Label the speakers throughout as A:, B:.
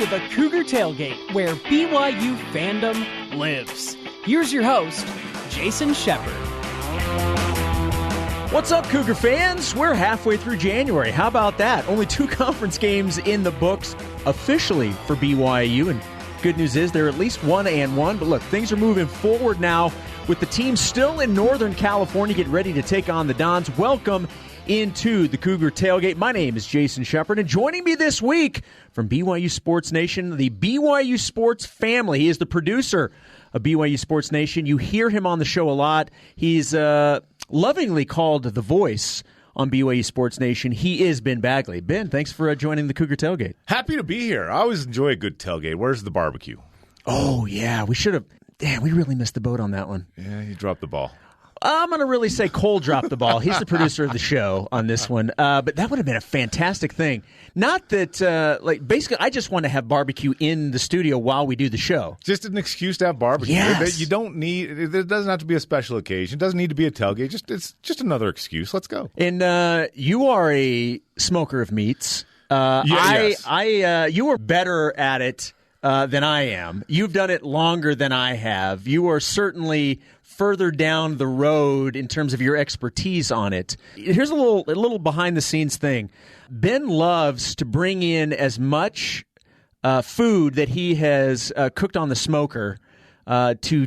A: to the Cougar Tailgate, where BYU fandom lives. Here's your host, Jason Shepard.
B: What's up, Cougar fans? We're halfway through January. How about that? Only 2 conference games in the books officially for BYU, and good news is they're at least 1-1. But look, things are moving forward now with the team still in Northern California getting ready to take on the Dons. Welcome into the Cougar Tailgate. My name is Jason Shepard, and joining me this week from BYU Sports Nation, the BYU Sports family. He is the producer of BYU Sports Nation. You hear him on the show a lot. He's lovingly called the voice on BYU Sports Nation. He is Ben Bagley. Ben, thanks for joining the Cougar Tailgate.
C: Happy to be here. I always enjoy a good tailgate. Where's the barbecue?
B: Oh, yeah. We should have. Damn, we really missed the boat on that one.
C: Yeah, you dropped the ball.
B: I'm going to really say Cole dropped the ball. He's the producer of the show on this one. But that would have been a fantastic thing. Not that, basically, I just want to have barbecue in the studio while we do the show.
C: Just an excuse to have barbecue.
B: Yes.
C: You don't need, it doesn't have to be a special occasion. It doesn't need to be a tailgate. It's just another excuse. Let's go.
B: And you are a smoker of meats.
C: Yes.
B: You are better at it than I am. You've done it longer than I have. You are certainly further down the road in terms of your expertise on it. Here's a little behind-the-scenes thing. Ben loves to bring in as much food that he has cooked on the smoker to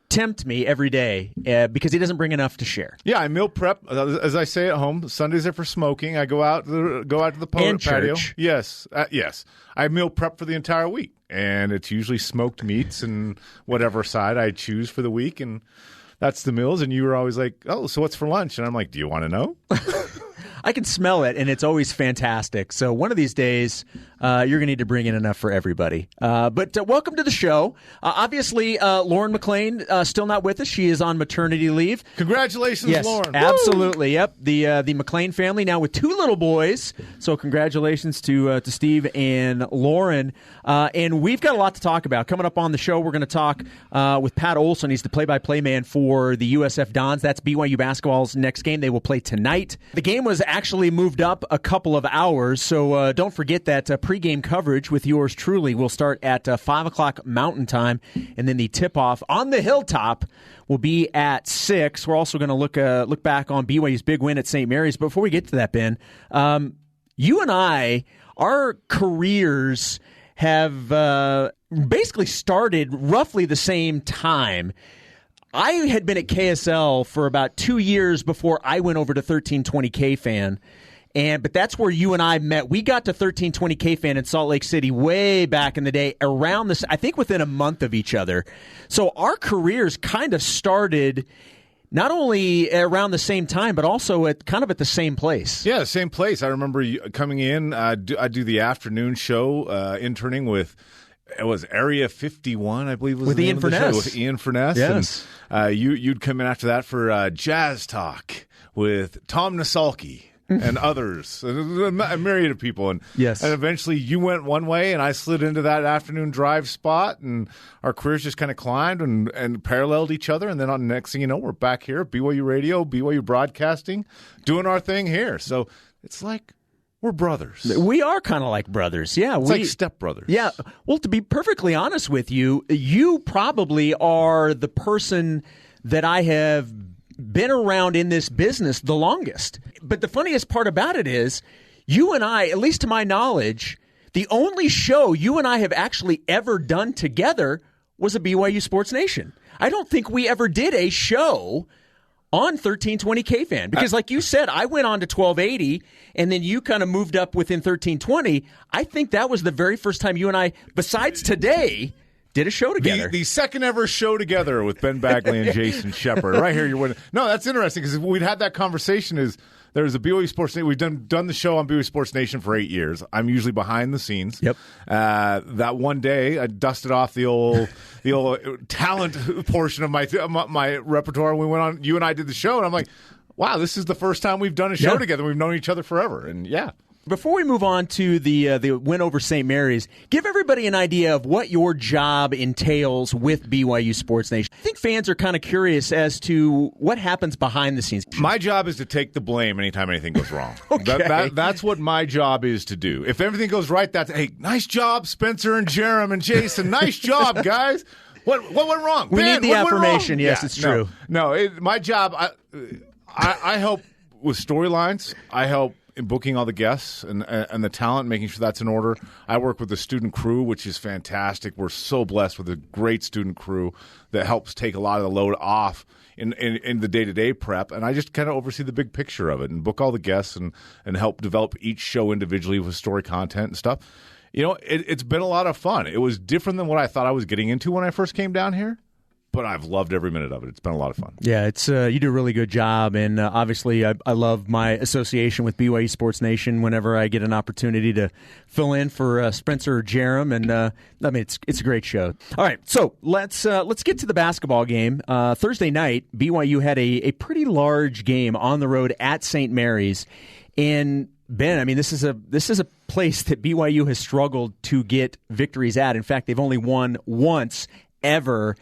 B: tempt me every day because he doesn't bring enough to share.
C: Yeah, I meal prep. As I say at home, Sundays are for smoking. I go out to the patio.
B: Church.
C: Yes. I meal prep for the entire week. And it's usually smoked meats and whatever side I choose for the week. And that's the meals. And you were always like, oh, so what's for lunch? And I'm like, do you want to know?
B: I can smell it, and it's always fantastic. So one of these days, you're going to need to bring in enough for everybody. But welcome to the show. Obviously, Lauren McLean still not with us. She is on maternity leave.
C: Congratulations,
B: yes,
C: Lauren.
B: Absolutely. Woo! Yep. The McLean family now with 2 little boys. So congratulations to Steve and Lauren. And we've got a lot to talk about. Coming up on the show, we're going to talk with Pat Olson. He's the play-by-play man for the USF Dons. That's BYU basketball's next game. They will play tonight. The game was actually moved up a couple of hours, so don't forget that pregame coverage with yours truly will start at 5 o'clock Mountain Time, and then the tip-off on the Hilltop will be at 6. We're also going to look back on BYU's big win at St. Mary's. But before we get to that, Ben, you and I, our careers have basically started roughly the same time. I had been at KSL for about 2 years before I went over to 1320 K-Fan, but that's where you and I met. We got to 1320 K-Fan in Salt Lake City way back in the day, around this, I think within a month of each other. So our careers kind of started not only around the same time, but also at the same place.
C: Yeah, same place. I remember coming in. I do the afternoon show, interning with. It was Area 51, I believe, was
B: with
C: the
B: Ian
C: name of the
B: Furness.
C: show. With Ian Furness.
B: Yes.
C: And you'd come in after that for Jazz Talk with Tom Nasalki and others, a myriad of people. And,
B: yes.
C: And eventually you went one way, and I slid into that afternoon drive spot, and our careers just kind of climbed and paralleled each other. And then on the next thing you know, we're back here at BYU Radio, BYU Broadcasting, doing our thing here. So it's like we're brothers.
B: We are kind of like brothers. Yeah,
C: it's like stepbrothers.
B: Yeah. Well, to be perfectly honest with you, you probably are the person that I have been around in this business the longest. But the funniest part about it is you and I, at least to my knowledge, the only show you and I have actually ever done together was a BYU Sports Nation. I don't think we ever did a show on 1320 K-Fan. Because like you said, I went on to 1280, and then you kind of moved up within 1320. I think that was the very first time you and I, besides today, did a show together.
C: The second ever show together with Ben Bagley and Jason Shepard. Right here, you're winning. No, that's interesting, because we'd had that conversation there's a BYU Sports Nation. We've done the show on BYU Sports Nation for 8 years. I'm usually behind the scenes.
B: Yep.
C: That one day, I dusted off the old talent portion of my repertoire. We went on. You and I did the show, and I'm like, wow, this is the first time we've done a show together. We've known each other forever, and yeah.
B: before we move on to the win over St. Mary's, give everybody an idea of what your job entails with BYU Sports Nation. I think fans are kind of curious as to what happens behind the scenes.
C: My job is to take the blame anytime anything goes wrong.
B: Okay.
C: That's what my job is to do. If everything goes right, hey, nice job, Spencer and Jerem and Jason. Nice job, guys. What went wrong?
B: We need the affirmation. Yes, it's true.
C: My job, I help with storylines. I help in booking all the guests and the talent, making sure that's in order. I work with the student crew, which is fantastic. We're so blessed with a great student crew that helps take a lot of the load off in the day-to-day prep. And I just kind of oversee the big picture of it and book all the guests and help develop each show individually with story content and stuff. You know, it's been a lot of fun. It was different than what I thought I was getting into when I first came down here, but I've loved every minute of it. It's been a lot of fun.
B: Yeah, it's you do a really good job, and obviously I love my association with BYU Sports Nation whenever I get an opportunity to fill in for Spencer or Jerem, and I mean it's a great show. All right, so let's get to the basketball game. Thursday night, BYU had a pretty large game on the road at St. Mary's, and Ben, I mean, this is a place that BYU has struggled to get victories at. In fact, they've only won once ever,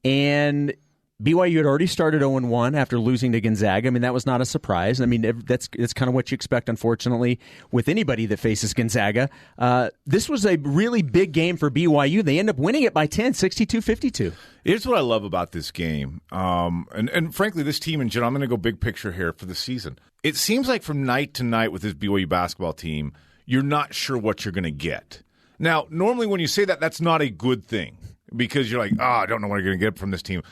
B: and BYU had already started 0-1 after losing to Gonzaga. I mean, that was not a surprise. I mean, that's kind of what you expect, unfortunately, with anybody that faces Gonzaga. This was a really big game for BYU. They end up winning it by 10, 62-52.
C: Here's what I love about this game, and frankly, this team in general. I'm going to go big picture here for the season. It seems like from night to night with this BYU basketball team, you're not sure what you're going to get. Now, normally when you say that, that's not a good thing because you're like, I don't know what you're going to get from this team.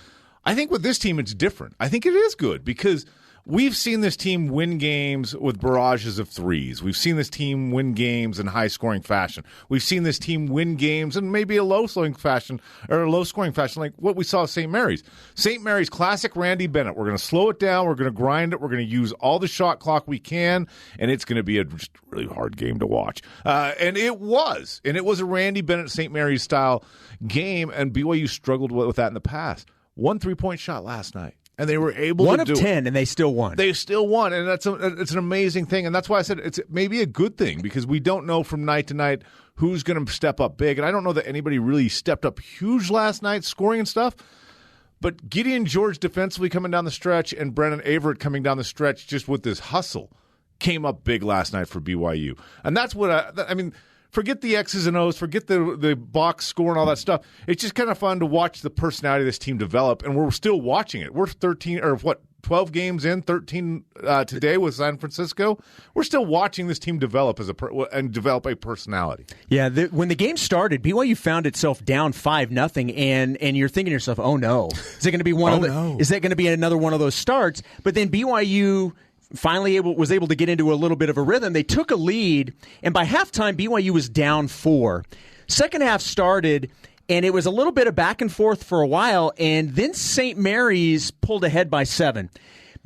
C: I think with this team, it's different. I think it is good because we've seen this team win games with barrages of threes. We've seen this team win games in high-scoring fashion. We've seen this team win games in maybe a low-scoring fashion, like what we saw at St. Mary's. St. Mary's, classic Randy Bennett. We're going to slow it down. We're going to grind it. We're going to use all the shot clock we can, and it's going to be a just really hard game to watch. And it was. And it was a Randy Bennett, St. Mary's style game, and BYU struggled with that in the past. 1 3-point shot last night. And they were able to do it.
B: 1 of 10, and they still won.
C: They still won, and it's an amazing thing. And that's why I said it's maybe a good thing because we don't know from night to night who's going to step up big. And I don't know that anybody really stepped up huge last night, scoring and stuff. But Gideon George defensively coming down the stretch and Brennan Averett coming down the stretch just with this hustle came up big last night for BYU. And that's what I mean. Forget the X's and O's, forget the box score and all that stuff. It's just kind of fun to watch the personality of this team develop, and we're still watching it. We're 12 games in, 13 today with San Francisco. We're still watching this team develop and develop a personality.
B: Yeah, when the game started, BYU found itself down 5-0, and you're thinking to yourself, "Oh no, is it going to be Is that going to be another one of those starts?" But then BYU finally was able to get into a little bit of a rhythm. They took a lead, and by halftime, BYU was down 4. Second half started, and it was a little bit of back and forth for a while, and then St. Mary's pulled ahead by 7.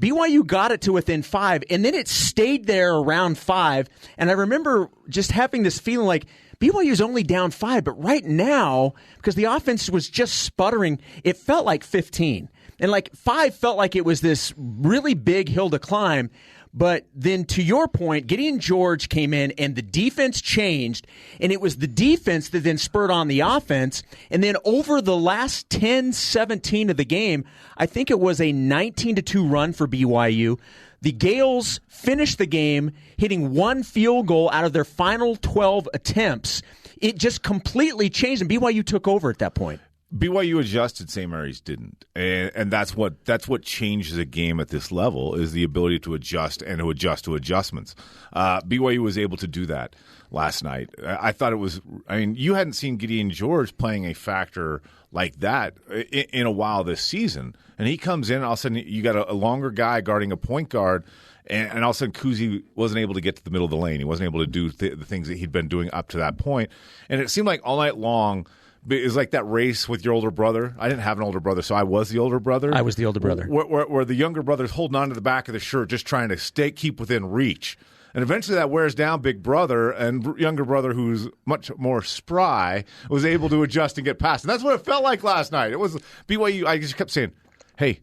B: BYU got it to within 5, and then it stayed there around 5, and I remember just having this feeling like BYU's only down 5, but right now, because the offense was just sputtering, it felt like 15. And like 5 felt like it was this really big hill to climb. But then to your point, Gideon George came in and the defense changed. And it was the defense that then spurred on the offense. And then over the last 10-17 of the game, I think it was a 19-2 run for BYU. The Gales finished the game hitting 1 field goal out of their final 12 attempts. It just completely changed, and BYU took over at that point.
C: BYU adjusted, St. Mary's didn't, and that's what changes a game at this level is the ability to adjust and to adjust to adjustments. BYU was able to do that last night. I thought it was. I mean, you hadn't seen Gideon George playing a factor like that in a while this season, and he comes in. And all of a sudden, you got a longer guy guarding a point guard. And all of a sudden, Kuzi wasn't able to get to the middle of the lane. He wasn't able to do the things that he'd been doing up to that point. And it seemed like all night long, it was like that race with your older brother. I didn't have an older brother, so I was the older brother.
B: I was the older brother.
C: Where the younger brother's holding on to the back of the shirt, just trying to keep within reach. And eventually that wears down big brother, and younger brother, who's much more spry, was able to adjust and get past. And that's what it felt like last night. It was BYU. I just kept saying, hey,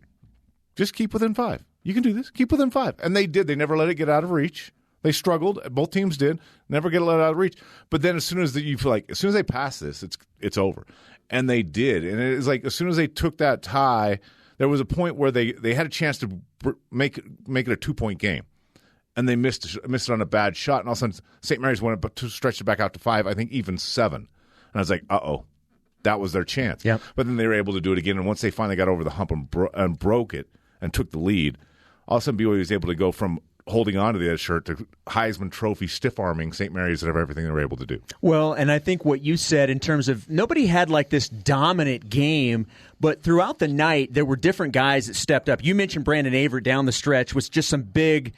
C: just keep within 5. You can do this. Keep within 5. And they did. They never let it get out of reach. They struggled. Both teams did. Never get let out of reach. But then as soon as you feel like, as soon as they pass this, it's over. And they did. And it was like as soon as they took that tie, there was a point where they had a chance to make it a 2-point game. And they missed it on a bad shot. And all of a sudden, St. Mary's went up to stretch it back out to 5, I think even 7. And I was like, uh-oh. That was their chance.
B: Yep.
C: But then they were able to do it again. And once they finally got over the hump and broke it and took the lead, all of a sudden BYU was able to go from holding on to the shirt to Heisman Trophy stiff-arming St. Mary's of everything they were able to do.
B: Well, and I think what you said in terms of nobody had like this dominant game, but throughout the night there were different guys that stepped up. You mentioned Brandon Averett down the stretch with just some big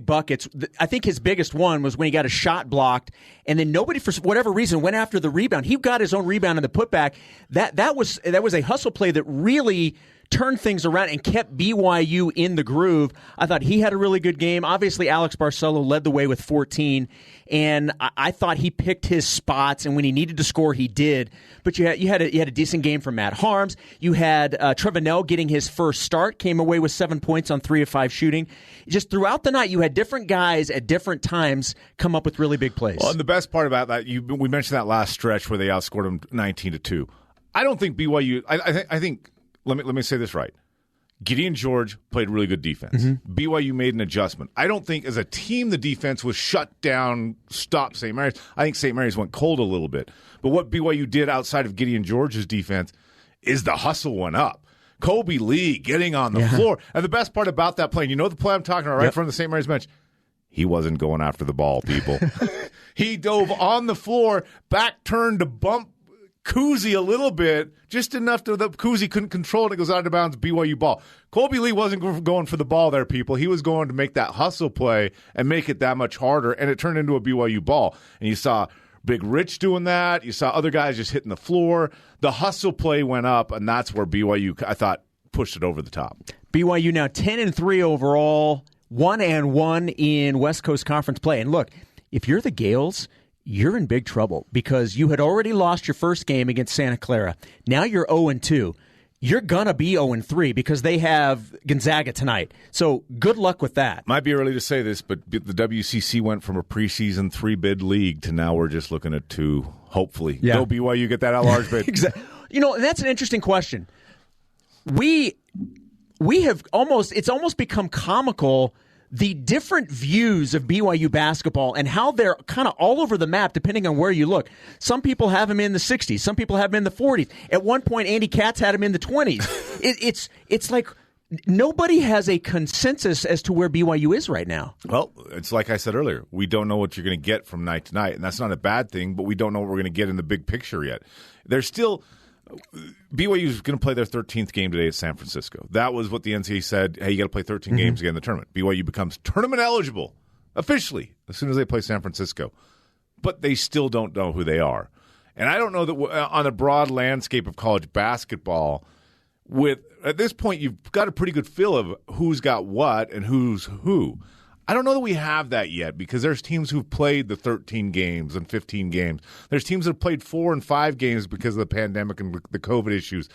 B: buckets. I think his biggest one was when he got a shot blocked, and then nobody, for whatever reason, went after the rebound. He got his own rebound in the putback. That was a hustle play that really turned things around and kept BYU in the groove. I thought he had a really good game. Obviously, Alex Barcelo led the way with 14, and I thought he picked his spots, and when he needed to score, he did. But you had a decent game from Matt Harms. You had Trevenell getting his first start, came away with 7 points on 3 of 5 shooting. Just throughout the night, you had different guys at different times come up with really big plays.
C: Well, and the best part about that, we mentioned that last stretch where they outscored them 19-2. I don't think BYU. I think. Let me say this right. Gideon George played really good defense. Mm-hmm. BYU made an adjustment. I don't think as a team the defense was shut down, stopped St. Mary's. I think St. Mary's went cold a little bit. But what BYU did outside of Gideon George's defense is the hustle went up. Kobe Lee getting on the floor. And the best part about that play, and you know the play I'm talking about right from the St. Mary's bench, he wasn't going after the ball, people. He dove on the floor, back turned to bump Kuzi a little bit, just enough to that Kuzi couldn't control it. It goes out of bounds, BYU ball. Colby Lee wasn't going for the ball there, people. He was going to make that hustle play and make it that much harder, and it turned into a BYU ball. And you saw Big Rich doing that. You saw other guys just hitting the floor. The hustle play went up, and that's where BYU, I thought, pushed it over the top.
B: BYU now 10-3 overall, 1-1 in West Coast Conference play. And look, if you're the Gales, you're in big trouble because you had already lost your first game against Santa Clara. Now you're 0-2. You're going to be 0-3 because they have Gonzaga tonight. So good luck with that.
C: Might be early to say this, but the WCC went from a preseason 3-bid league to now we're just looking at 2, hopefully.
B: Yeah.
C: Go BYU, get that at-large bid.
B: Exactly. You know, that's an interesting question. We have it's almost become comical the different views of BYU basketball and how they're kind of all over the map depending on where you look. Some people have them in the 60s. Some people have them in the 40s. At one point, Andy Katz had them in the 20s. It's like nobody has a consensus as to where BYU is right now.
C: Well, it's like I said earlier. We don't know what you're going to get from night to night, and that's not a bad thing, but we don't know what we're going to get in the big picture yet. There's still – BYU is going to play their 13th game today at San Francisco. That was what the NCAA said. Hey, you got to play 13 games again in the tournament. BYU becomes tournament eligible officially as soon as they play San Francisco. But they still don't know who they are. And I don't know that on the broad landscape of college basketball, at this point you've got a pretty good feel of who's got what and who's who. I don't know that we have that yet because there's teams who've played the 13 games and 15 games. There's teams that have played 4 and 5 games because of the pandemic and the COVID issues.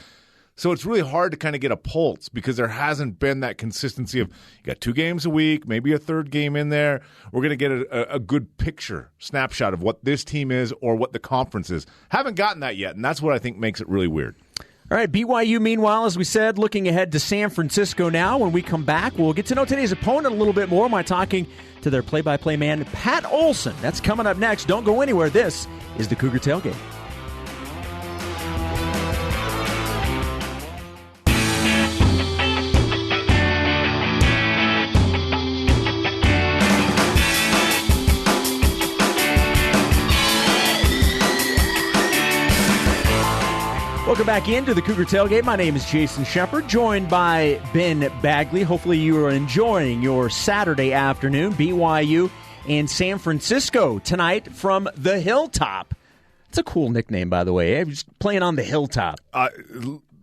C: So it's really hard to kind of get a pulse because there hasn't been that consistency of you got 2 games a week, maybe a third game in there. We're going to get a good picture, snapshot of what this team is or what the conference is. Haven't gotten that yet, and that's what I think makes it really weird.
B: All right, BYU, meanwhile, as we said, looking ahead to San Francisco now. When we come back, we'll get to know today's opponent a little bit more by talking to their play-by-play man, Pat Olson. That's coming up next. Don't go anywhere. This is the Cougar Tailgate. Welcome back into the Cougar Tailgate. My name is Jason Shepard, joined by Ben Bagley. Hopefully you are enjoying your Saturday afternoon. BYU and San Francisco tonight from the Hilltop. It's a cool nickname, by the way. Just playing on the Hilltop.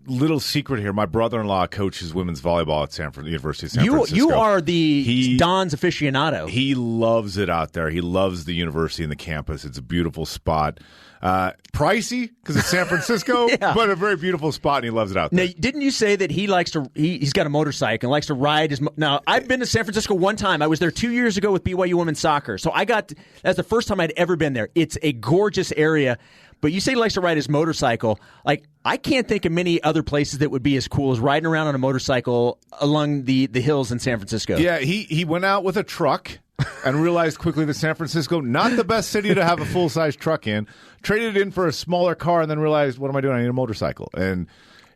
C: little secret here. My brother-in-law coaches women's volleyball at University of San Francisco.
B: You are the Don's aficionado.
C: He loves it out there. He loves the university and the campus. It's a beautiful spot. Pricey because it's San Francisco,
B: Yeah.
C: but a very beautiful spot, and he loves it out there.
B: Now, didn't you say that he likes to? He's got a motorcycle and likes to ride his. Now, I've been to San Francisco one time. I was there 2 years ago with BYU women's soccer. So that's the first time I'd ever been there. It's a gorgeous area. But you say he likes to ride his motorcycle. Like, I can't think of many other places that would be as cool as riding around on a motorcycle along the hills in San Francisco.
C: Yeah, he went out with a truck and realized quickly that San Francisco, not the best city to have a full-size truck in, traded it in for a smaller car, and then realized, what am I doing? I need a motorcycle. And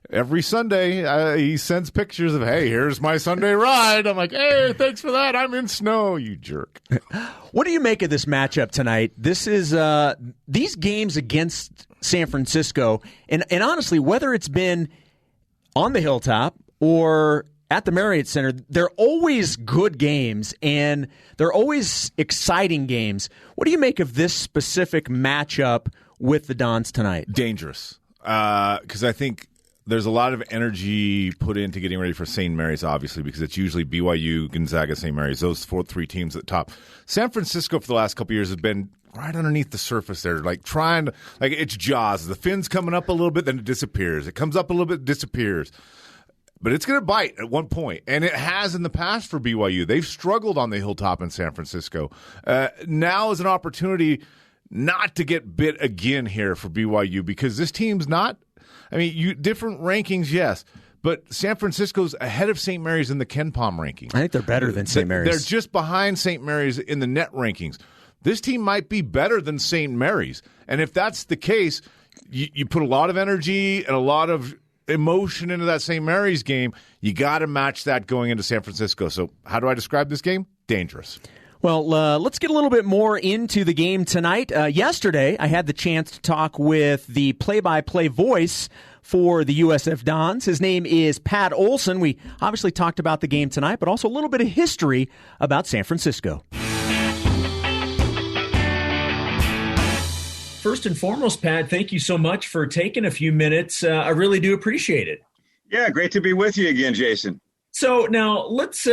C: every Sunday, he sends pictures of, hey, here's my Sunday ride. I'm like, hey, thanks for that. I'm in snow, you jerk.
B: What do you make of this matchup tonight? This is these games against San Francisco, and honestly, whether it's been on the Hilltop or at the Marriott Center, they're always good games, and they're always exciting games. What do you make of this specific matchup with the Dons tonight?
C: Dangerous, because I think there's a lot of energy put into getting ready for St. Mary's, obviously, because it's usually BYU, Gonzaga, St. Mary's, those three teams at the top. San Francisco for the last couple of years has been right underneath the surface there, like trying to, like it's Jaws. The fin's coming up a little bit, then it disappears. It comes up a little bit, disappears. But it's going to bite at one point, and it has in the past for BYU. They've struggled on the Hilltop in San Francisco. Now is an opportunity not to get bit again here for BYU, because this team's not, I mean, different rankings, yes, but San Francisco's ahead of St. Mary's in the Ken Palm ranking.
B: I think they're better than St. Mary's.
C: They're just behind St. Mary's in the net rankings. This team might be better than St. Mary's, and if that's the case, you put a lot of energy and a lot of emotion into that St. Mary's game. You got to match that going into San Francisco. So how do I describe this game? Dangerous.
B: Well, let's get a little bit more into the game tonight. Yesterday, I had the chance to talk with the play-by-play voice for the USF Dons. His name is Pat Olson. We obviously talked about the game tonight, but also a little bit of history about San Francisco. First and foremost, Pat, thank you so much for taking a few minutes. I really do appreciate it.
D: Yeah, great to be with you again, Jason.
B: So now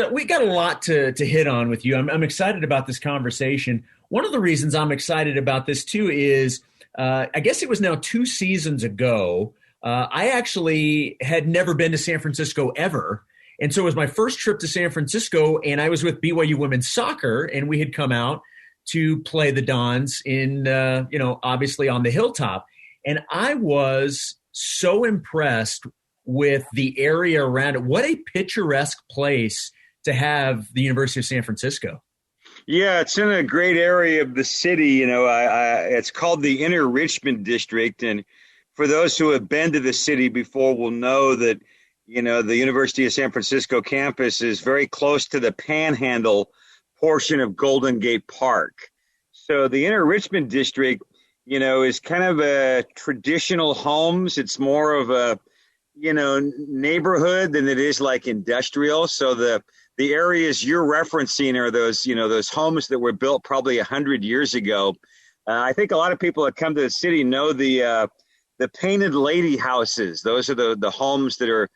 B: we got a lot to hit on with you. I'm excited about this conversation. One of the reasons I'm excited about this too is I guess it was now 2 seasons ago. I actually had never been to San Francisco ever. And so it was my first trip to San Francisco, and I was with BYU women's soccer, and we had come out to play the Dons in, obviously on the Hilltop. And I was so impressed with the area around it. What a picturesque place to have the University of San Francisco.
D: Yeah, it's in a great area of the city. It's called the Inner Richmond District. And for those who have been to the city before will know that, the University of San Francisco campus is very close to the Panhandle portion of Golden Gate Park. So the Inner Richmond District, is kind of a traditional homes. It's more of a, neighborhood than it is like industrial. So the areas you're referencing are those homes that were built probably 100 years ago. I think a lot of people that come to the city know the painted lady houses. Those are the homes that are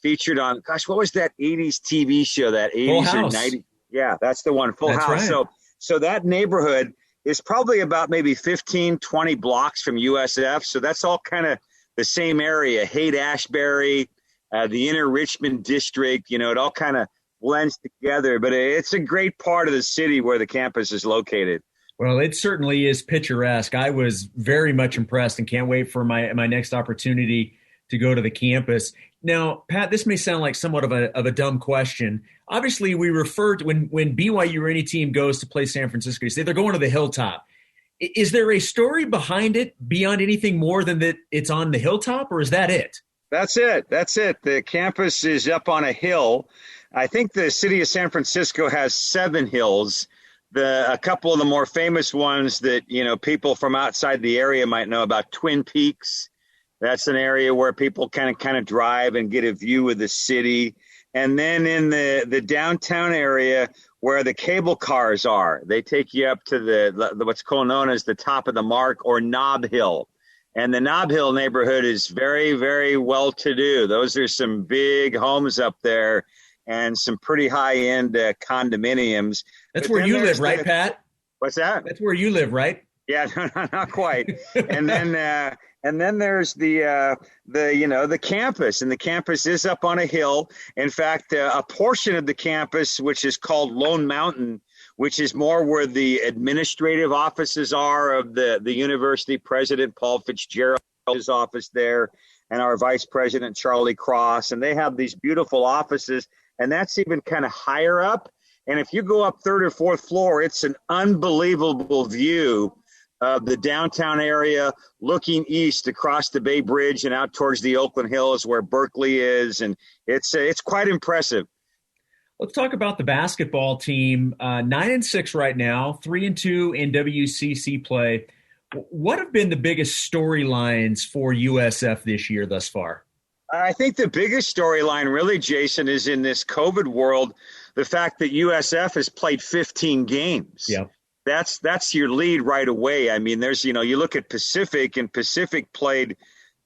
D: featured on, what was that 80s TV show, that 80s or 90s? Yeah, that's the one, Full House. Right. So that neighborhood is probably about maybe 15, 20 blocks from USF. So that's all kind of the same area, Haight-Ashbury, the Inner Richmond District, it all kind of blends together. But it's a great part of the city where the campus is located.
B: Well, it certainly is picturesque. I was very much impressed and can't wait for my next opportunity to go to the campus. Now, Pat, this may sound like somewhat of a dumb question. Obviously, we refer to when BYU or any team goes to play San Francisco, you say they're going to the Hilltop. Is there a story behind it beyond anything more than that it's on the Hilltop, or is that it?
D: That's it. The campus is up on a hill. I think the city of San Francisco has 7 hills. A couple of the more famous ones that, people from outside the area might know about, Twin Peaks. That's an area where people kind of drive and get a view of the city. And then in the downtown area where the cable cars are, they take you up to the what's known as the top of the Mark or Nob Hill. And the Nob Hill neighborhood is very, very well-to-do. Those are some big homes up there and some pretty high-end condominiums.
B: That's where you live, right, Pat?
D: What's that?
B: That's where you live, right?
D: Yeah, not quite. And then there's the campus, and the campus is up on a hill. In fact, a portion of the campus, which is called Lone Mountain, which is more where the administrative offices are of the university president, Paul Fitzgerald's office there, and our vice president, Charlie Cross. And they have these beautiful offices, and that's even kind of higher up. And if you go up third or fourth floor, it's an unbelievable view of the downtown area, looking east across the Bay Bridge and out towards the Oakland Hills where Berkeley is. And it's quite impressive.
B: Let's talk about the basketball team. 9-6 right now, 3-2 in WCC play. What have been the biggest storylines for USF this year thus far?
D: I think the biggest storyline really, Jason, is in this COVID world, the fact that USF has played 15 games.
B: Yeah.
D: That's your lead right away. I mean, there's, you look at Pacific, and Pacific played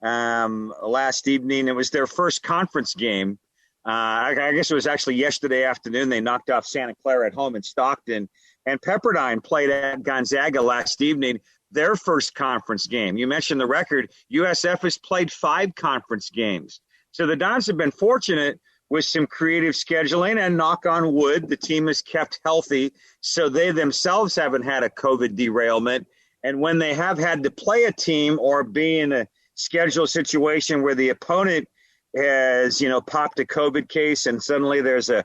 D: last evening. It was their first conference game. I guess it was actually yesterday afternoon. They knocked off Santa Clara at home in Stockton. And Pepperdine played at Gonzaga last evening, their first conference game. You mentioned the record. USF has played 5 conference games. So the Dons have been fortunate with some creative scheduling, and knock on wood, the team is kept healthy. So they themselves haven't had a COVID derailment. And when they have had to play a team or be in a schedule situation where the opponent has, popped a COVID case and suddenly there's a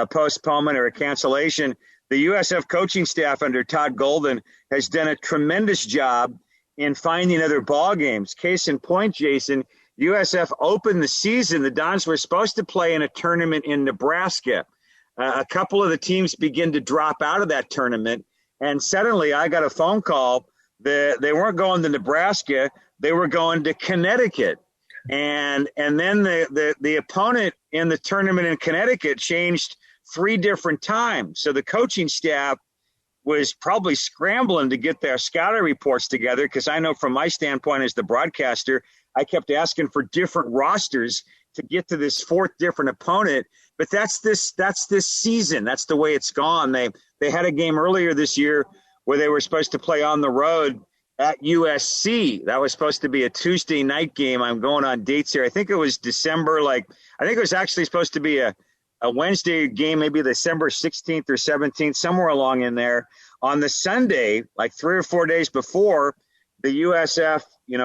D: postponement or a cancellation, the USF coaching staff under Todd Golden has done a tremendous job in finding other ball games. Case in point, Jason, USF opened the season. The Dons were supposed to play in a tournament in Nebraska. A couple of the teams begin to drop out of that tournament, and suddenly I got a phone call that they weren't going to Nebraska, they were going to Connecticut. And then the opponent in the tournament in Connecticut changed 3 different times. So the coaching staff was probably scrambling to get their scouting reports together, because I know from my standpoint as the broadcaster, I kept asking for different rosters to get to this 4th different opponent. But that's this season. That's the way it's gone. They had a game earlier this year where they were supposed to play on the road at USC. That was supposed to be a Tuesday night game. I'm going on dates here. I think it was December. I think it was actually supposed to be a Wednesday game, maybe December 16th or 17th, somewhere along in there. On the Sunday, like 3 or 4 days before, the USF,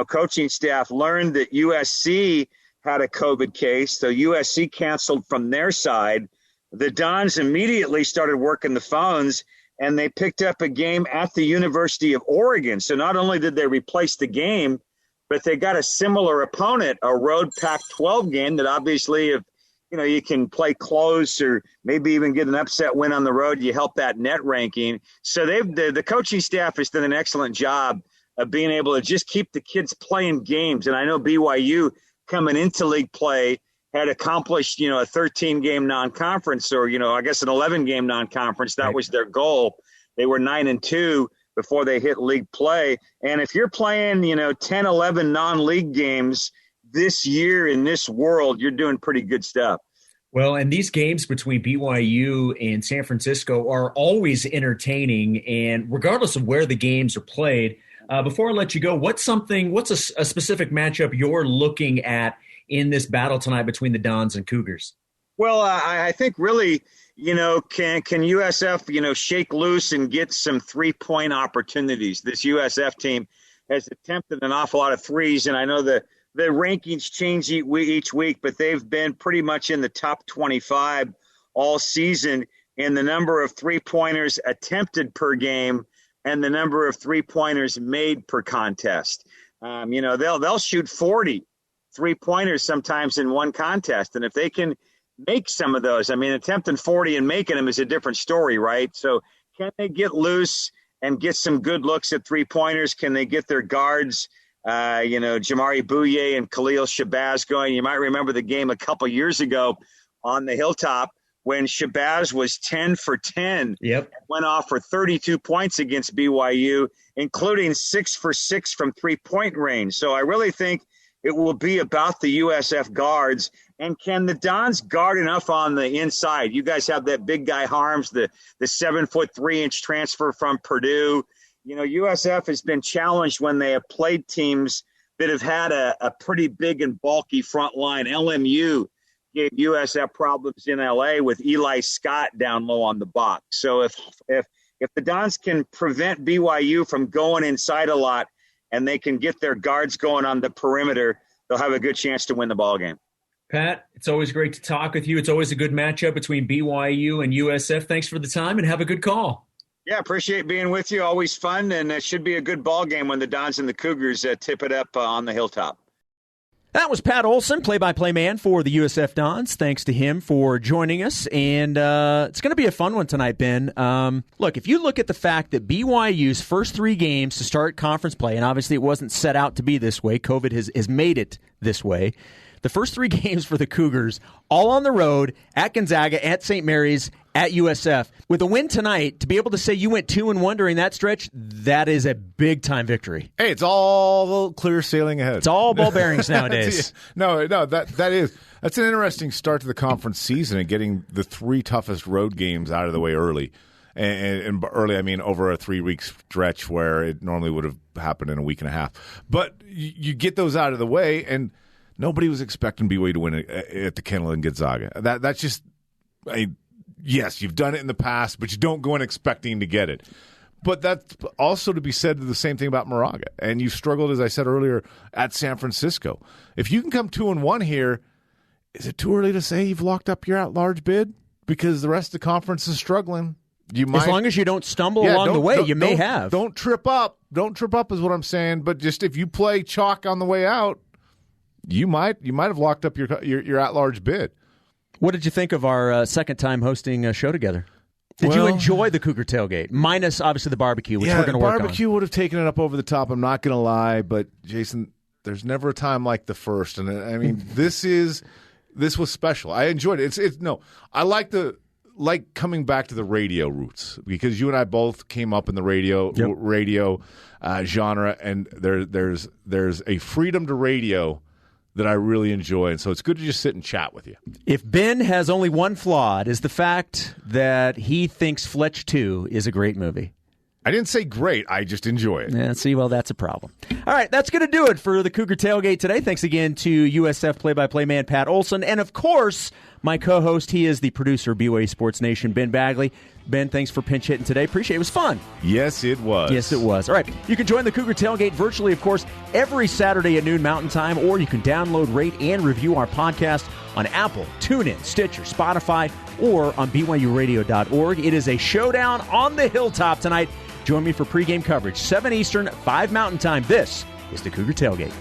D: coaching staff learned that USC had a COVID case. So USC canceled from their side. The Dons immediately started working the phones, and they picked up a game at the University of Oregon. So not only did they replace the game, but they got a similar opponent, a road Pac-12 game that obviously if you can play close or maybe even get an upset win on the road, you help that net ranking. So the coaching staff has done an excellent job of being able to just keep the kids playing games. And I know BYU coming into league play had accomplished, a 13-game non-conference or, I guess an 11-game non-conference. That was their goal. They were 9-2 before they hit league play. And if you're playing, 10, 11 non-league games this year in this world, you're doing pretty good stuff.
B: Well, and these games between BYU and San Francisco are always entertaining, and regardless of where the games are played, before I let you go, what's a specific matchup you're looking at in this battle tonight between the Dons and Cougars?
D: Well, I think really, can USF, shake loose and get some 3-point opportunities. This USF team has attempted an awful lot of threes, and I know the rankings change each week, but they've been pretty much in the top 25 all season in the number of 3-pointers attempted per game and the number of 3-pointers made per contest. They'll shoot 40 3-pointers sometimes in one contest. And if they can make some of those, attempting 40 and making them is a different story, right? So can they get loose and get some good looks at 3-pointers? Can they get their guards, Jamari Bouye and Khalil Shabazz going? You might remember the game a couple years ago on the Hilltop when Shabazz was 10 for 10.
B: Yep.
D: Went off for 32 points against BYU, including 6 for 6 from three-point range. So I really think it will be about the USF guards. And can the Dons guard enough on the inside? You guys have that big guy Harms, the 7-foot 3-inch transfer from Purdue. You know, USF has been challenged when they have played teams that have had a pretty big and bulky front line. LMU gave USF problems in LA with Eli Scott down low on the box. So if the Dons can prevent BYU from going inside a lot and they can get their guards going on the perimeter, they'll have a good chance to win the ball game.
E: Pat, it's always great to talk with you. It's always a good matchup between BYU and USF. Thanks for the time and have a good call.
D: Yeah, appreciate being with you. Always fun, and it should be a good ball game when the Dons and the Cougars tip it up on the hilltop.
B: That was Pat Olson, play-by-play man for the USF Dons. Thanks to him for joining us. And it's going to be a fun one tonight, Ben. Look, if you look at the fact that BYU's first 3 games to start conference play, and obviously it wasn't set out to be this way, COVID has made it this way. The first 3 games for the Cougars, all on the road, at Gonzaga, at St. Mary's, at USF. With a win tonight, to be able to say you went 2-1 during that stretch, that is a big-time victory.
C: Hey, it's all clear sailing ahead.
B: It's all ball bearings nowadays.
C: That's an interesting start to the conference season and getting the 3 toughest road games out of the way early. And early, I mean, over a 3-week stretch where it normally would have happened in a week and a half. But you get those out of the way, and nobody was expecting BYU to win at the Kennel and Gonzaga. That's just, yes, you've done it in the past, but you don't go in expecting to get it. But that's also to be said to the same thing about Moraga. And you struggled, as I said earlier, at San Francisco. If you can come 2-1 here, is it too early to say you've locked up your at-large bid? Because the rest of the conference is struggling.
B: As long as you don't stumble along the way, you may have.
C: Don't trip up. Don't trip up is what I'm saying. But just if you play chalk on the way out, you might have locked up your at-large bid.
B: What did you think of our second time hosting a show together? Did you enjoy the Cougar Tailgate? Minus, obviously, the barbecue, which we're going to work on.
C: The barbecue would have taken it up over the top. I'm not going to lie. But, Jason, there's never a time like the first. And, I mean, this was special. I enjoyed it. I like coming back to the radio roots because you and I both came up in the radio genre. And there's a freedom to radio that I really enjoy. And so it's good to just sit and chat with you.
B: If Ben has only one flaw, it is the fact that he thinks Fletch 2 is a great movie.
C: I didn't say great. I just enjoy it.
B: Yeah, see, well, that's a problem. All right, that's going to do it for the Cougar Tailgate today. Thanks again to USF play-by-play man Pat Olson. And, of course, my co-host, he is the producer of BYU Sports Nation, Ben Bagley. Ben, thanks for pinch hitting today. Appreciate it. It was fun.
C: Yes, it was.
B: Yes, it was. All right, you can join the Cougar Tailgate virtually, of course, every Saturday at noon Mountain Time, or you can download, rate, and review our podcast on Apple, TuneIn, Stitcher, Spotify, or on BYURadio.org. It is a showdown on the hilltop tonight. Join me for pregame coverage, 7 Eastern, 5 Mountain Time. This is the Cougar Tailgate.